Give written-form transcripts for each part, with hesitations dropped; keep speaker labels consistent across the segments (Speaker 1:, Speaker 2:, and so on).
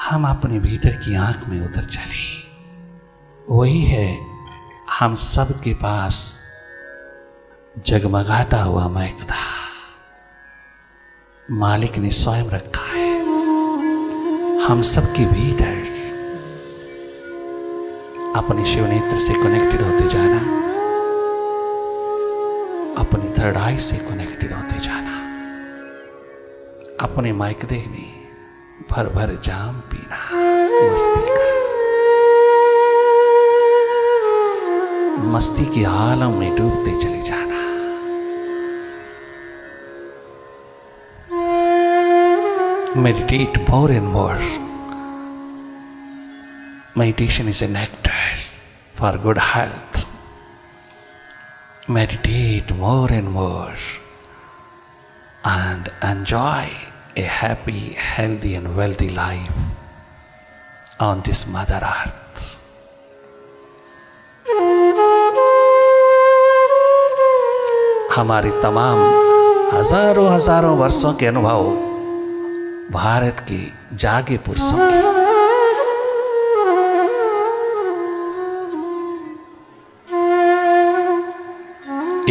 Speaker 1: हम अपने भीतर की आंख में उतर चले। वही है हम सब के पास जगमगाता हुआ महकता मालिक ने स्वयं रखा है। हम सब के भीतर अपने शिव नेत्र से कनेक्टेड होते जाना, अपनी थर्ड आई से कनेक्टेड होते जाना, अपने माइकदे में भर भर जाम पीना मस्ती का, मस्ती के आलम में डूबते चले जाना। Meditate more and more. Meditation is a nectar for good health. Meditate more and more and enjoy a happy, healthy and wealthy life on this Mother Earth. हमारे तमाम हजारों हजारों वर्षों के अनुभव भारत के जागे पुरुषों की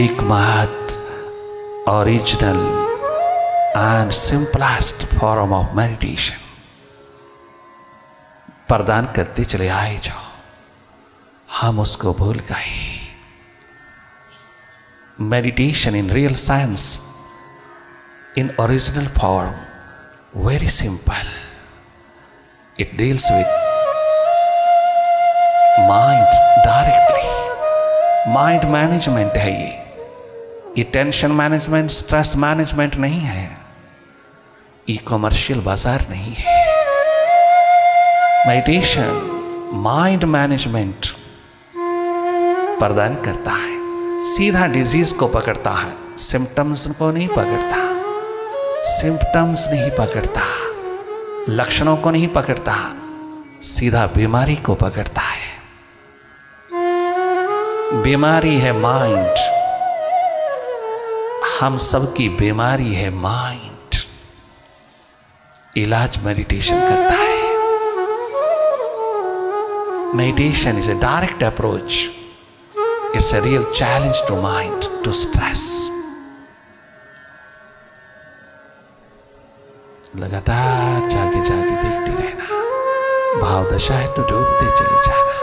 Speaker 1: एकमात्र original and simplest form of meditation प्रदान करते चले आए जो हम उसको भूल गए। Meditation in real sense, in original form, very simple. It deals with mind directly. Mind management है ये टेंशन मैनेजमेंट, स्ट्रेस मैनेजमेंट नहीं है, ये कमर्शियल बाजार नहीं है। मेडिटेशन माइंड मैनेजमेंट प्रदान करता है, सीधा डिजीज को पकड़ता है, सिम्टम्स को नहीं पकड़ता, सिम्पटम्स नहीं पकड़ता, लक्षणों को नहीं पकड़ता, सीधा बीमारी को पकड़ता है। बीमारी है माइंड, हम सबकी बीमारी है माइंड। इलाज मेडिटेशन करता है। Meditation is a direct approach, it's a real challenge to mind, to stress. लगातार जागे जागे देखते रहना, भाव दशा है तो डूबते चले जाना,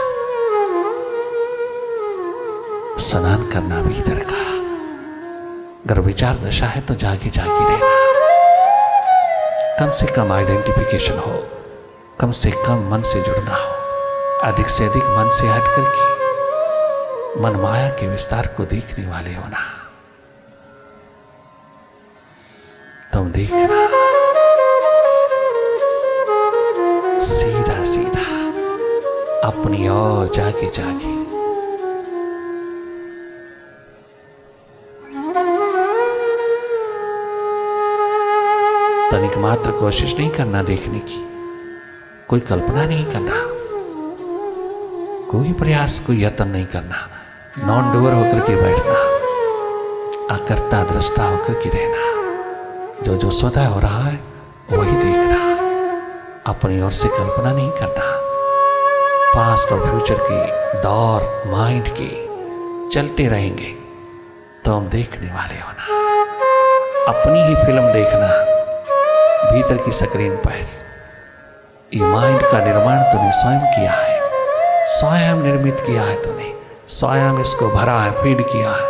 Speaker 1: स्नान करना भीतर का, अगर विचार दशा है तो जागे जागे रहना। कम से कम आइडेंटिफिकेशन हो, कम से कम मन से जुड़ना हो, अधिक से अधिक मन से हट करके मन माया के विस्तार को देखने वाले होना। तुम देखना सीधा सीधा अपनी ओर जागे जागे तनिक मात्र कोशिश नहीं करना देखने की, कोई कल्पना नहीं करना, कोई प्रयास, कोई यत्न नहीं करना, नॉन डूअर होकर के बैठना, अकर्ता दृष्टा होकर के रहना। जो जो स्वतः हो रहा है वही देखना, अपनी ओर से कल्पना नहीं करना। पास्ट और फ्यूचर के दौर माइंड के चलते रहेंगे तो हम देखने वाले होना। अपनी ही फिल्म देखना भीतर की स्क्रीन पर। ये माइंड का निर्माण तूने स्वयं किया है, स्वयं निर्मित किया है तूने, स्वयं इसको भरा है, फीड किया है।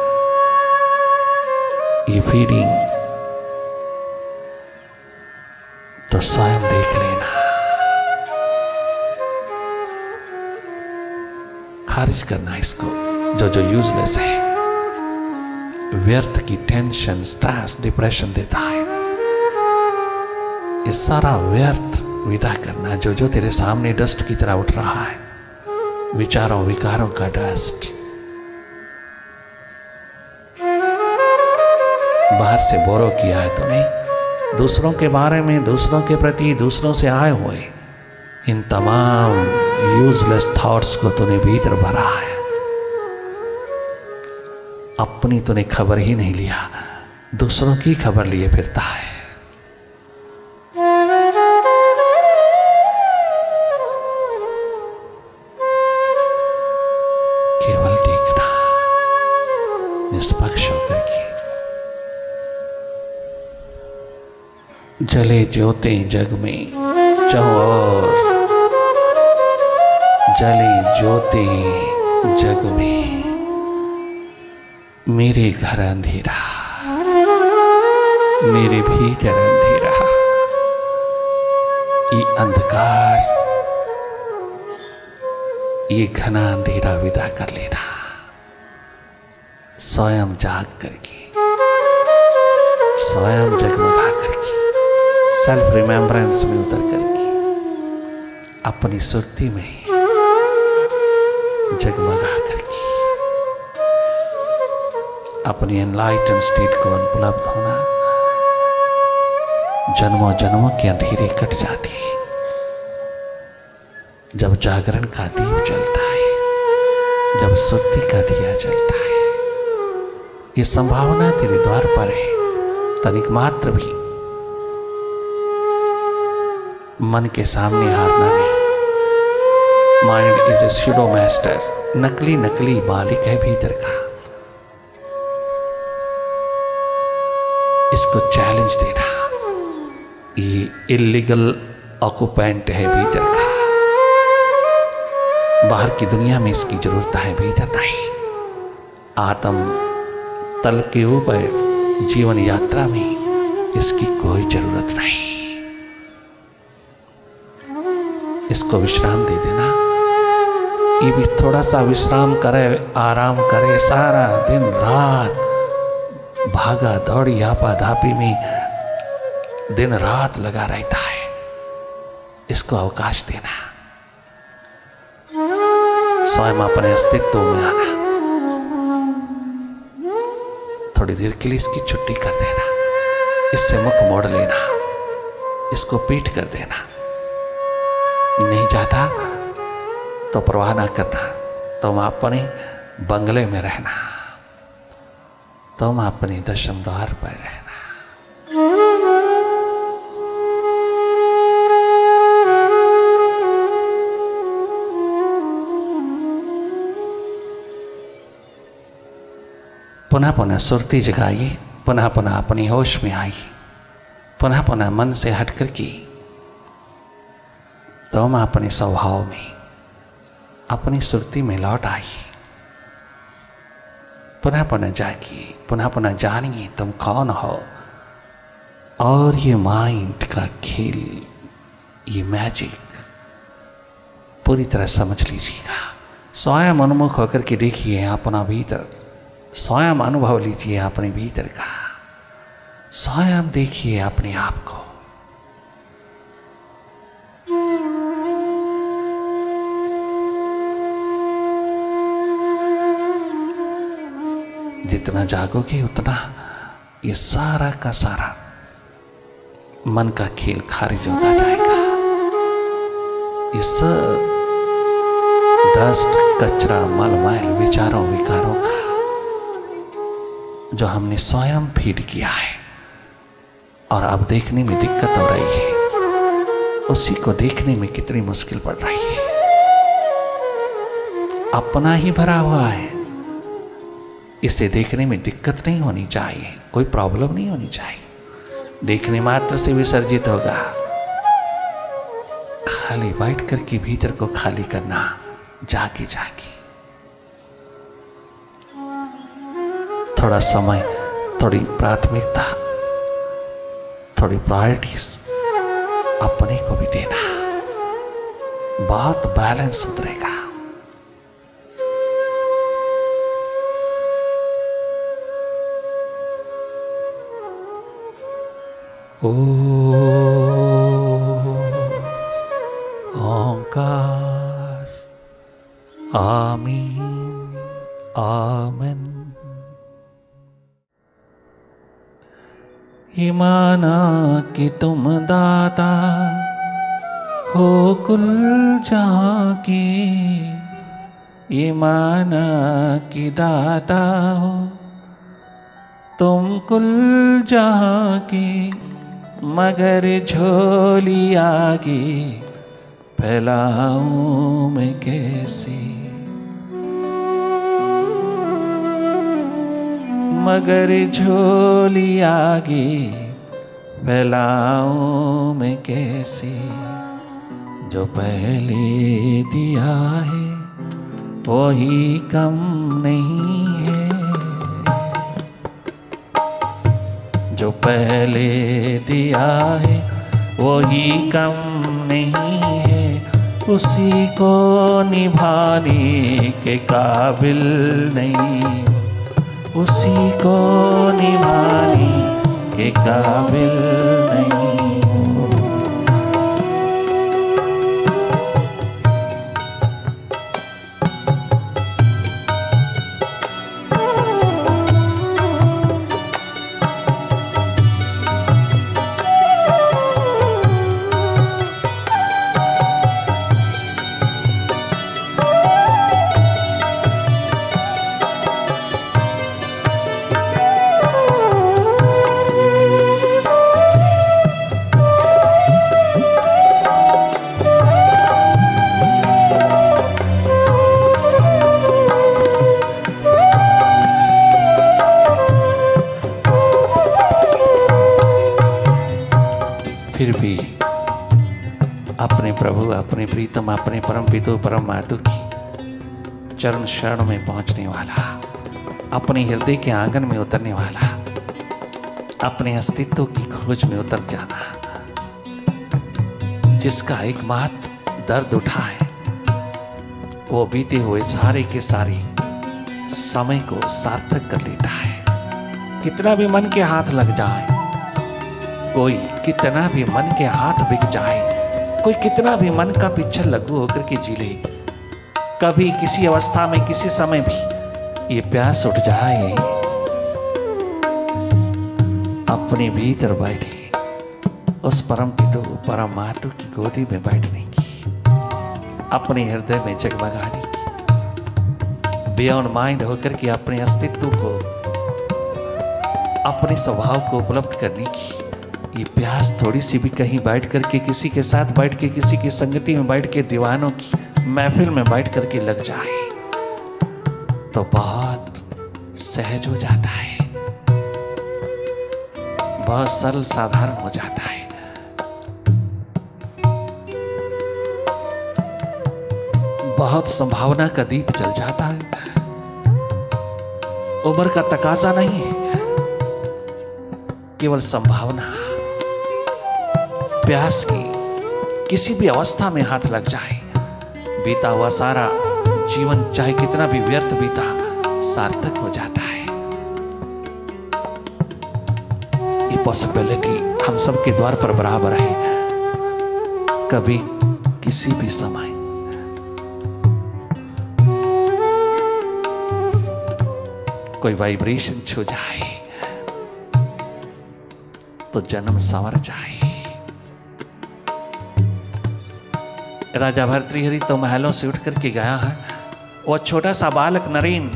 Speaker 1: ये फीडिंग तो स्वयं देख लेना, खारिज करना इसको जो जो यूजलेस है, व्यर्थ की टेंशन, स्ट्रेस, डिप्रेशन देता है। ये सारा व्यर्थ विदा करना, जो जो तेरे सामने डस्ट की तरह उठ रहा है, विचारों विकारों का डस्ट। बाहर से बोरो किया है तूने, दूसरों के बारे में, दूसरों के प्रति, दूसरों से आए हुए इन तमाम यूजलेस थॉट्स को तूने भीतर भरा है। अपनी तूने खबर ही नहीं लिया, दूसरों की खबर लिए फिरता है। जले ज्योति जग में चहुं ओर, जले ज्योति जग में, मेरे घर अंधेरा, मेरे भीतर अंधेरा। ये अंधकार, ये घना अंधेरा विदा कर लेना, स्वयं जाग करके, स्वयं जगमगा करके, सेल्फ रिमेम्बरेंस में उतर करके, अपनी सुरती में जगमगा करके, अपनी एनलाइटन स्टेट को उपलब्ध होना। जन्मों जन्मों के अंधेरे कट जाते हैं जब जागरण का दीप जलता है, जब सुरती का दिया जलता है। ये संभावना तेरे द्वार पर है, तनिक मात्र भी मन के सामने हारना नहीं। Mind is a shadow master, नकली नकली मालिक है भीतर का। इसको चैलेंज देना, ये इलीगल ऑक्युपेंट है भीतर का। बाहर की दुनिया में इसकी जरूरत है, भीतर नहीं। आत्म तल के ऊपर जीवन यात्रा में इसकी कोई जरूरत नहीं। इसको विश्राम दे देना। ये भी थोड़ा सा विश्राम करे, आराम करे। सारा दिन रात भागा दौड़ी आपाधापी में दिन रात लगा रहता है। इसको अवकाश देना, स्वयं अपने अस्तित्व में आना। थोड़ी देर के लिए इसकी छुट्टी कर देना, इससे मुख मोड़ लेना, इसको पीठ कर देना। नहीं चाहता तो परवाह ना करना। तुम अपने बंगले में रहना, तुम अपने दशम द्वार पर रहना। पुनः पुनः सुरती जगाइए, पुनः पुनः अपनी होश में आइए, पुनः पुनः मन से हट कर के तुम अपने स्वभाव में, अपनी सुरती में लौट आइए। पुनः पुनः जागिए, पुनः पुनः जानिए तुम कौन हो। और ये माइंड का खेल, ये मैजिक पूरी तरह समझ लीजिएगा। स्वयं उन्मुख होकर के देखिए अपना भीतर, स्वयं अनुभव लीजिए अपने भीतर का, स्वयं देखिए अपने आप को। जितना जागोगे उतना ये सारा का सारा मन का खेल खारिज होता जाएगा। ये सब डस्ट, कचरा, मल मैल, विचारों विकारों का जो हमने स्वयं फीड किया है और अब देखने में दिक्कत हो रही है, उसी को देखने में कितनी मुश्किल पड़ रही है। अपना ही भरा हुआ है, इसे देखने में दिक्कत नहीं होनी चाहिए, कोई प्रॉब्लम नहीं होनी चाहिए। देखने मात्र से विसर्जित होगा। खाली बैठ करके भीतर को खाली करना, जाके जाके थोड़ा समय, थोड़ी प्राथमिकता, थोड़ी प्रायोरिटीज अपने को भी देना, बहुत बैलेंस उतरेगा। ओंकार, आमीन, आमीन। ये माना कि तुम दाता हो कुल जहां के, ये माना कि दाता हो तुम कुल जहां के, मगर झोली आगे फैलाऊं मैं कैसे, मगर झोली आगे फैलाऊं मैं कैसे, जो पहले दिया है वही कम नहीं है, जो पहले दिया है वही कम नहीं है, उसी को निभाने के काबिल नहीं, उसी को निभाने के काबिल नहीं। फिर भी अपने प्रभु, अपने प्रीतम, अपने परम पितु परम मातु की चरण शरण में पहुंचने वाला, अपने हृदय के आंगन में उतरने वाला, अपने अस्तित्व की खोज में उतर जाना, जिसका एकमात्र दर्द उठा है, वो बीते हुए सारे के सारे समय को सार्थक कर लेता है। कितना भी मन के हाथ लग जाए, कोई कितना भी मन के हाथ बिक जाए, कोई कितना भी मन का पिक्चर लगू होकर के जी ले, कभी किसी अवस्था में किसी समय भी ये प्यास उठ जाए, अपने भीतर बैठे उस परम पितु परम मातु की गोदी में बैठने की, अपने हृदय में जगमगाने की, बियॉन्ड माइंड होकर के अपने अस्तित्व को, अपने स्वभाव को उपलब्ध करने की ये प्यास थोड़ी सी भी कहीं बैठ करके, किसी के साथ बैठ के, किसी की संगति में बैठ के, दीवानों की महफिल में बैठ करके लग जाए तो बहुत सहज हो जाता है, बहुत सरल साधारण हो जाता है। बहुत संभावना का दीप जल जाता है। उम्र का तकाजा नहीं है, केवल संभावना, प्यास की किसी भी अवस्था में हाथ लग जाए, बीता हुआ सारा जीवन चाहे कितना भी व्यर्थ बीता, सार्थक हो जाता है। ये पॉसिबिलिटी हम सबके द्वार पर बराबर है। कभी किसी भी समय कोई वाइब्रेशन छू जाए तो जन्म संवर जाए। राजा भर्तृहरि तो महलों से उठ करके गया है, वो छोटा सा बालक नरेन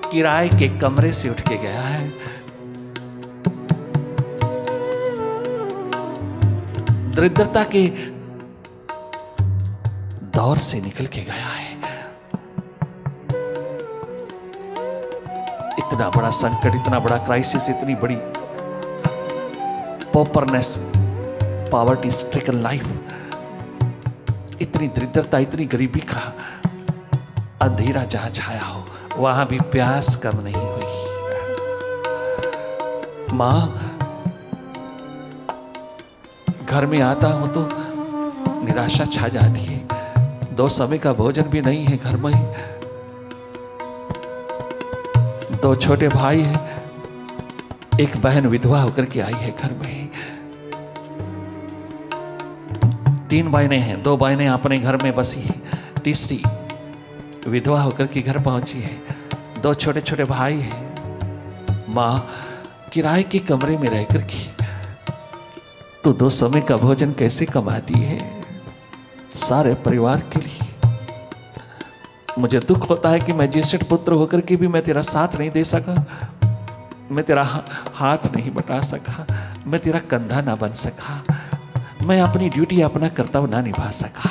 Speaker 1: किराए के कमरे से उठ के गया है। दरिद्रता के दौर से निकल के गया है। इतना बड़ा संकट, इतना बड़ा क्राइसिस, इतनी बड़ी पॉपरनेस, पॉवर्टी स्ट्रिकन लाइफ, इतनी दरिद्रता, इतनी गरीबी का अंधेरा जहां छाया हो, वहां भी प्यास कम नहीं हुई। मां, घर में आता हूं तो निराशा छा जाती है। 2 समय का भोजन भी नहीं है घर में। 2 छोटे भाई हैं, एक बहन विधवा होकर के आई है घर में। 3 बहनें हैं, 2 बहनें अपने घर में बसी है, तीसरी विधवा होकर के घर पहुंची है। 2 छोटे छोटे भाई हैं। मां किराए के कमरे में रहकर के तो 2 समय का भोजन कैसे कमाती है सारे परिवार के लिए। मुझे दुख होता है कि मैं ज्येष्ठ पुत्र होकर के भी मैं तेरा साथ नहीं दे सका, मैं तेरा हाथ नहीं बटा सका, मैं तेरा कंधा ना बन सका, मैं अपनी ड्यूटी, अपना कर्तव्य ना निभा सका।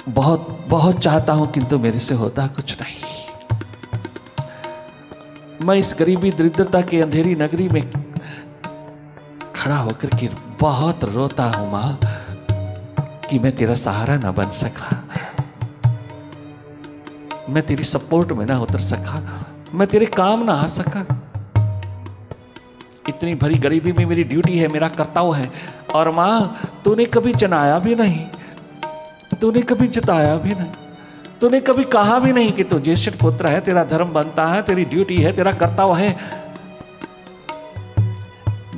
Speaker 1: बहुत बहुत चाहता हूं किंतु मेरे से होता कुछ नहीं। मैं इस गरीबी दरिद्रता के अंधेरी नगरी में खड़ा होकर के बहुत रोता हूं मां कि मैं तेरा सहारा ना बन सका, मैं तेरी सपोर्ट में ना उतर सका, मैं तेरे काम ना आ सका। इतनी भरी गरीबी में मेरी ड्यूटी है, मेरा कर्तव्य है। और मां तूने कभी जनाया भी नहीं, तूने कभी जताया भी नहीं, तूने कभी कहा भी नहीं कि तू ज्येष्ठ पुत्र है, तेरा धर्म बनता है, तेरी ड्यूटी है, तेरा कर्तव्य है।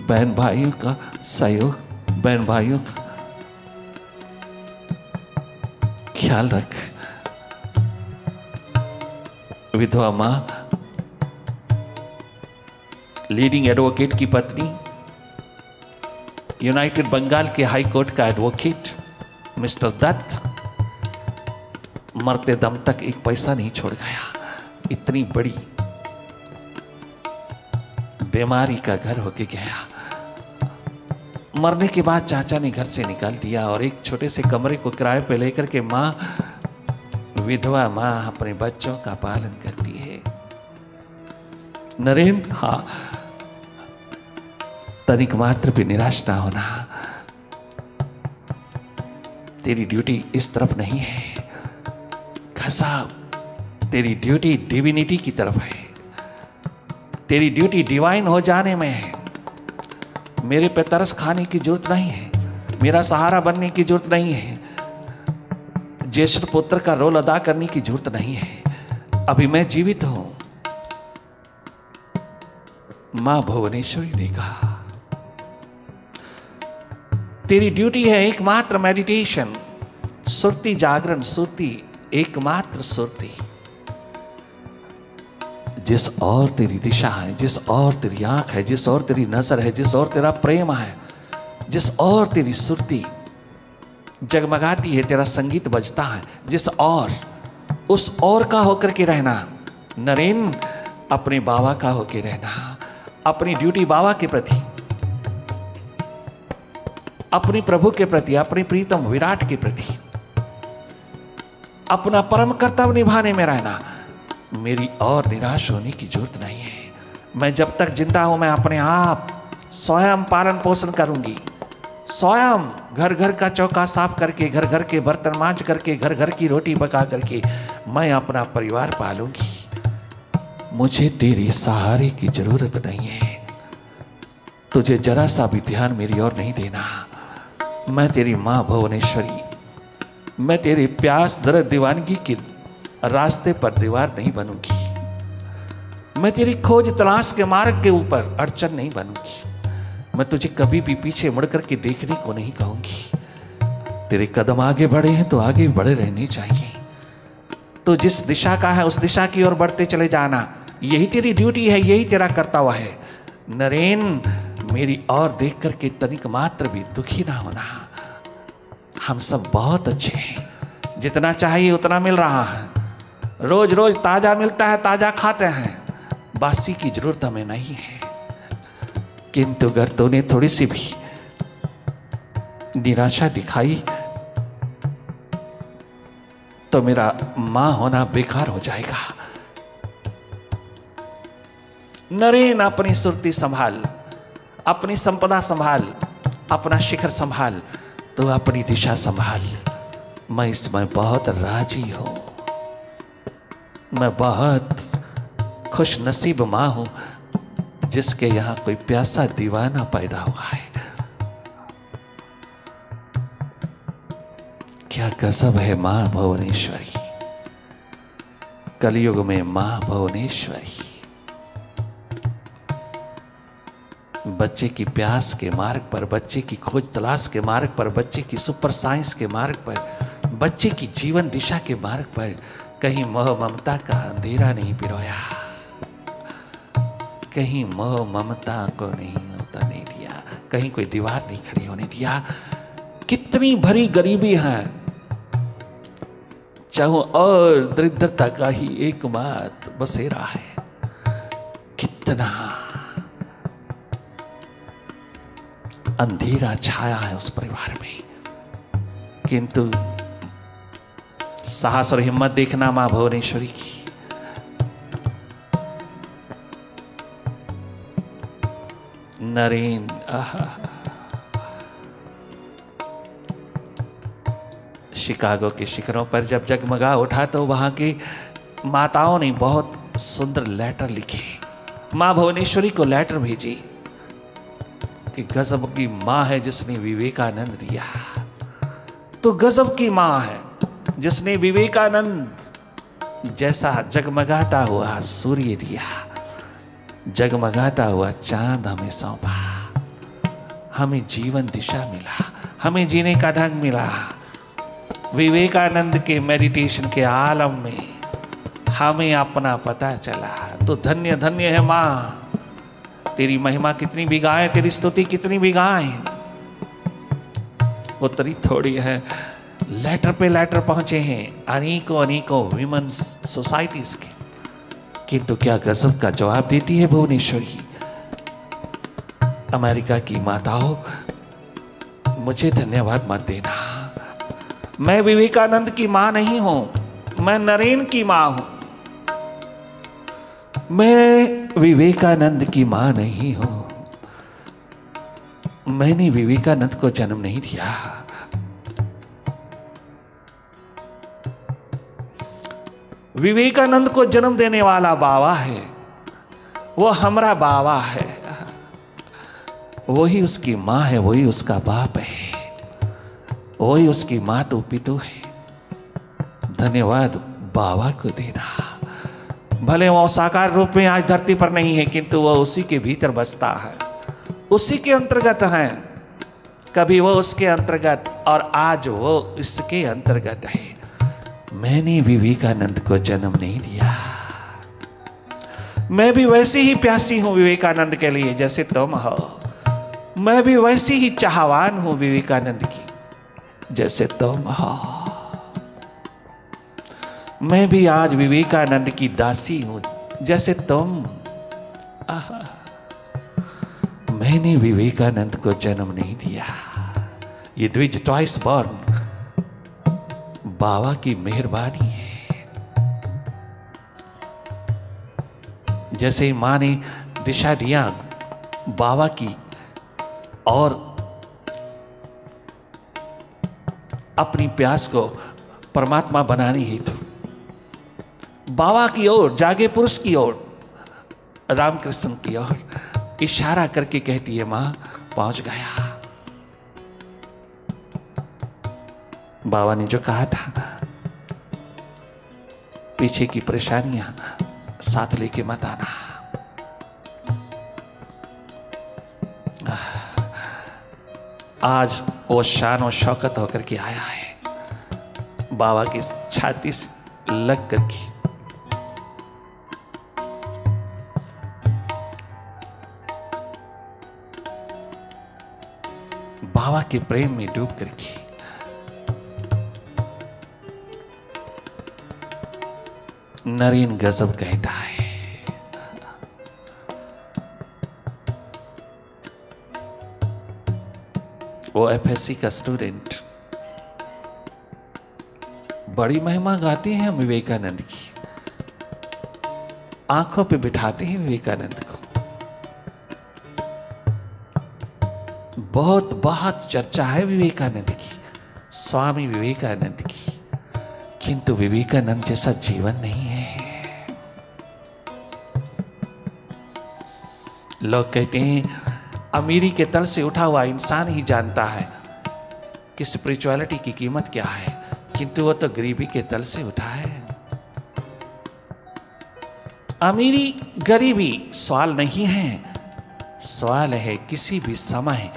Speaker 1: बहन भाइयों का सहयोग, बहन भाइयों का ख्याल रख। विधवा मां, लीडिंग एडवोकेट की पत्नी, यूनाइटेड बंगाल के हाई कोर्ट का एडवोकेट मिस्टर दत्त मरते दम तक एक पैसा नहीं छोड़ गया। इतनी बड़ी बीमारी का घर होके गया। मरने के बाद चाचा ने घर से निकाल दिया और एक छोटे से कमरे को किराए पे लेकर के मां, विधवा मां अपने बच्चों का पालन करती है। नरेंद्र, हाँ, तनिक मात्र भी निराश ना होना। तेरी ड्यूटी इस तरफ नहीं है साहब, तेरी ड्यूटी डिविनिटी की तरफ है, तेरी ड्यूटी डिवाइन हो जाने में है। मेरे पे तरस खाने की जरूरत नहीं है, मेरा सहारा बनने की जरूरत नहीं है, ज्येष्ठ पुत्र का रोल अदा करने की जरूरत नहीं है। अभी मैं जीवित हूं। मां भुवनेश्वरी ने कहा, तेरी ड्यूटी है एकमात्र मेडिटेशन, सुरती जागरण, सुरती एकमात्र सुरती। जिस और तेरी दिशा है, जिस और तेरी आंख है, जिस और तेरी नजर है, जिस और तेरा प्रेम है, जिस और तेरी सुरती जगमगाती है, तेरा संगीत बजता है, जिस और उस और का होकर के रहना। नरेन, अपने बाबा का होकर रहना, अपनी ड्यूटी बाबा के प्रति, अपने प्रभु के प्रति, अपने प्रीतम विराट के प्रति अपना परम कर्तव्य निभाने में रहना। मेरी और निराश होने की जरूरत नहीं है। मैं जब तक जिंदा हूं मैं अपने आप स्वयं पालन पोषण करूंगी, स्वयं घर घर का चौका साफ करके, घर घर के बर्तन मांज करके, घर घर की रोटी पका करके मैं अपना परिवार पालूंगी। मुझे तेरे सहारे की जरूरत नहीं है। तुझे जरा सा भी ध्यान मेरी ओर नहीं देना। मैं तेरी मां भुवनेश्वरी, मैं तेरे प्यास दर्द दीवानगी के रास्ते पर दीवार नहीं बनूंगी। मैं तेरी खोज तलाश के मार्ग के ऊपर अड़चन नहीं बनूंगी। मैं तुझे कभी भी पीछे मुड़ करके देखने को नहीं कहूंगी। तेरे कदम आगे बढ़े हैं तो आगे बढ़े रहने चाहिए। तो जिस दिशा का है उस दिशा की ओर बढ़ते चले जाना। यही तेरी ड्यूटी है, यही तेरा कर्तव्य है। नरेन, मेरी ओर देख करके तनिक मात्र भी दुखी ना होना। हम सब बहुत अच्छे हैं, जितना चाहिए उतना मिल रहा है। रोज रोज ताजा मिलता है, ताजा खाते हैं, बासी की जरूरत हमें नहीं है। किंतु अगर तूने थोड़ी सी भी निराशा दिखाई तो मेरा मां होना बेकार हो जाएगा। नरेन, अपनी सुरती संभाल, अपनी संपदा संभाल, अपना शिखर संभाल, तो अपनी दिशा संभाल। मैं इसमें बहुत राजी हूं। मैं बहुत खुश नसीब मां हूं जिसके यहां कोई प्यासा दीवाना पैदा हुआ है। क्या गजब है मां भुवनेश्वरी, कलयुग में मां भुवनेश्वरी। बच्चे की प्यास के मार्ग पर, बच्चे की खोज तलाश के मार्ग पर, बच्चे की सुपर साइंस के मार्ग पर, बच्चे की जीवन दिशा के मार्ग पर कहीं मोह ममता का अंधेरा नहीं पिरोया, कहीं मोह ममता को नहीं होता नहीं दिया, कहीं कोई दीवार नहीं खड़ी होने दिया। कितनी भरी गरीबी है, चाहो और दरिद्रता का ही एकमात्र बसेरा है। कितना अंधेरा छाया है उस परिवार में, किंतु साहस और हिम्मत देखना मां भुवनेश्वरी की। नरेन शिकागो के शिखरों पर जब जगमगा उठा तो वहां की माताओं ने बहुत सुंदर लेटर लिखे। मां भुवनेश्वरी को लेटर भेजी कि गजब की मां है जिसने विवेकानंद दिया, तो गजब की मां है जिसने विवेकानंद जैसा जगमगाता हुआ सूर्य दिया, जगमगाता हुआ चांद हमें सौंपा, हमें जीवन दिशा मिला, हमें जीने का ढंग मिला। विवेकानंद के मेडिटेशन के आलम में हमें अपना पता चला। तो धन्य धन्य है मां, तेरी महिमा कितनी भी गाए, तेरी स्तुति कितनी भी गाए उतनी थोड़ी है। लेटर पे लेटर पहुंचे हैं अनेकों अनेकों विमेंस सोसाइटीज के, किंतु क्या गजब का जवाब देती है भुवनेश्वरी। अमेरिका की माताओं, मुझे धन्यवाद मत देना, मैं विवेकानंद की मां नहीं हूं, मैं नरेन की मां हूं। मैं विवेकानंद की मां नहीं हूं, मैंने विवेकानंद को जन्म नहीं दिया। विवेकानंद को जन्म देने वाला बाबा है, वो हमारा बाबा है, वही उसकी मां है, वही उसका बाप है, वही उसकी मातु पितु है। धन्यवाद बाबा को देना। भले वो साकार रूप में आज धरती पर नहीं है, किंतु वो उसी के भीतर बसता है, उसी के अंतर्गत है। कभी वो उसके अंतर्गत और आज वो इसके अंतर्गत है। मैंने विवेकानंद को जन्म नहीं दिया, मैं भी वैसी ही प्यासी हूं विवेकानंद के लिए जैसे तुम हो, मैं भी वैसी ही चाहवान हूं विवेकानंद की जैसे तुम हो। मैं भी आज विवेकानंद की दासी हूं जैसे तुम। मैंने विवेकानंद को जन्म नहीं दिया, ये द्विज ट्वाइस बॉर्न बाबा की मेहरबानी है। जैसे मां ने दिशा दिया बाबा की और अपनी प्यास को परमात्मा बनाने हेतु बाबा की ओर, जागे पुरुष की ओर, रामकृष्ण की ओर इशारा करके कहती है मां पहुंच गया। बाबा ने जो कहा था पीछे की परेशानियां साथ लेके मत आना। आज वो शान और शौकत होकर के आया है, बाबा की छाती से लग करके। बाबा के प्रेम में डूब करके नरेन गजब कहता है। वो एफएससी का स्टूडेंट बड़ी महिमा गाते हैं विवेकानंद की, आंखों पे बिठाते हैं विवेकानंद को। बहुत बहुत चर्चा है विवेकानंद की, स्वामी विवेकानंद की, किंतु विवेकानंद जैसा जीवन नहीं है। लोग कहते हैं अमीरी के तल से उठा हुआ इंसान ही जानता है कि स्पिरिचुअलिटी की कीमत क्या है, किंतु वो तो गरीबी के तल से उठा है। अमीरी गरीबी सवाल नहीं है, सवाल है किसी भी समय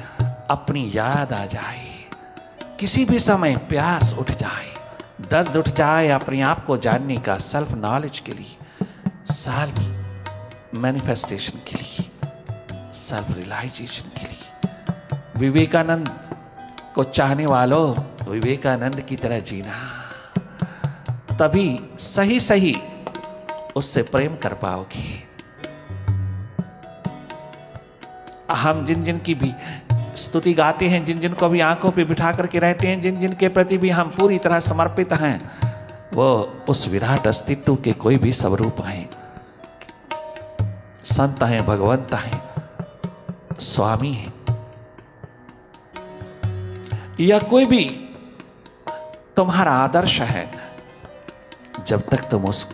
Speaker 1: अपनी याद आ जाए, किसी भी समय प्यास उठ जाए, दर्द उठ जाए अपने आप को जानने का, सेल्फ नॉलेज के लिए, सेल्फ मैनिफेस्टेशन के लिए, सेल्फ रियलाइजेशन के लिए। विवेकानंद को चाहने वालों, विवेकानंद की तरह जीना, तभी सही सही उससे प्रेम कर पाओगे। हम जिन जिन की भी स्तुति गाते हैं, जिन जिन को भी आंखों पे बिठा करके रहते हैं, जिन जिन के प्रति भी हम पूरी तरह समर्पित हैं, वो उस विराट अस्तित्व के कोई भी स्वरूप हैं, संत हैं, भगवंत हैं, स्वामी है या कोई भी तुम्हारा आदर्श है, जब तक तुम उस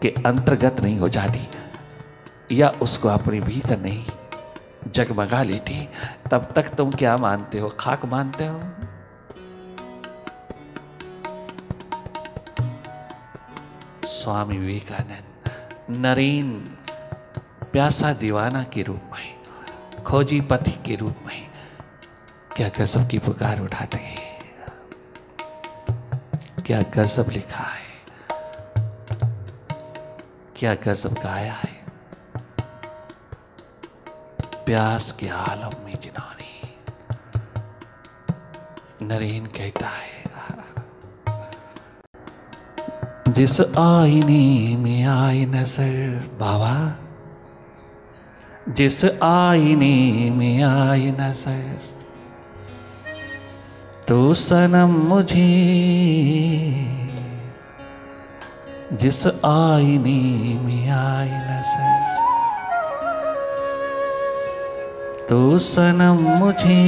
Speaker 1: के अंतर्गत नहीं हो जाती या उसको अपने भीतर नहीं जगमगा लेती, तब तक तुम क्या मानते हो? खाक मानते हो। स्वामी विवेकानंद नरेन प्यासा दीवाना के रूप में, खोजी पथी के रूप में क्या गजब की पुकार उठाते हैं, क्या गजब लिखा है, क्या गजब गाया है। प्यास के आलम में जिन्होंने, नरेन कहता है, जिस आईने में आई नजर, बाबा जिस आईने में आई नजर, तो सनम मुझे जिस आईने में आई नजर, तो सनम मुझे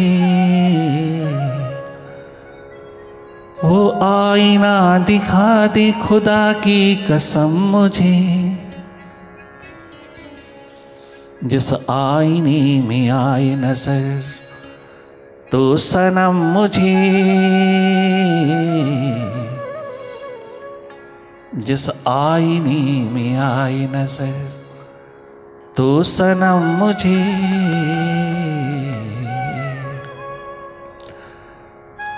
Speaker 1: वो आईना दिखा दे, खुदा की कसम मुझे जिस आईने में आए नजर, तो सनम मुझे जिस आईने में आए नजर, तो सनम मुझे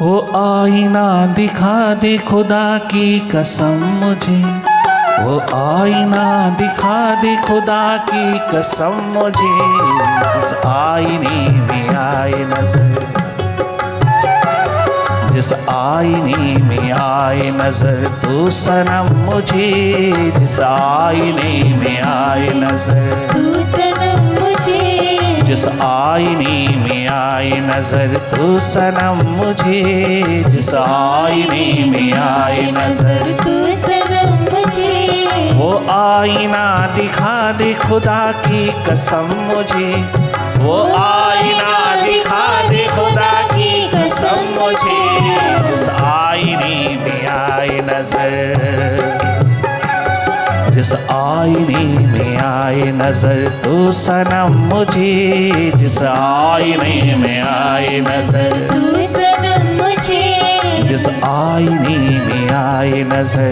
Speaker 1: वो आईना दिखा दे, खुदा की कसम मुझे वो आईना दिखा दे, खुदा की कसम मुझे जिस आईने में आए नजर, जिस आईने में आए नजर, तो सनम मुझे जिस आईने में आए नजर,
Speaker 2: तो सनम मुझे
Speaker 1: जिस आईने में आए नजर, तो सनम मुझे जिस आईने में आए नजर,
Speaker 2: तो सनम मुझे
Speaker 1: वो आईना दिखा दे, खुदा की कसम मुझे वो आईना दिखा दे, खुदा की कसम मुझे जिस आईने में आए नजर, जिस आईने में आए नजर, तो सनम मुझे जिस आईने में आए नजर,
Speaker 2: तो सनम मुझे
Speaker 1: जिस आईने में आए नजर।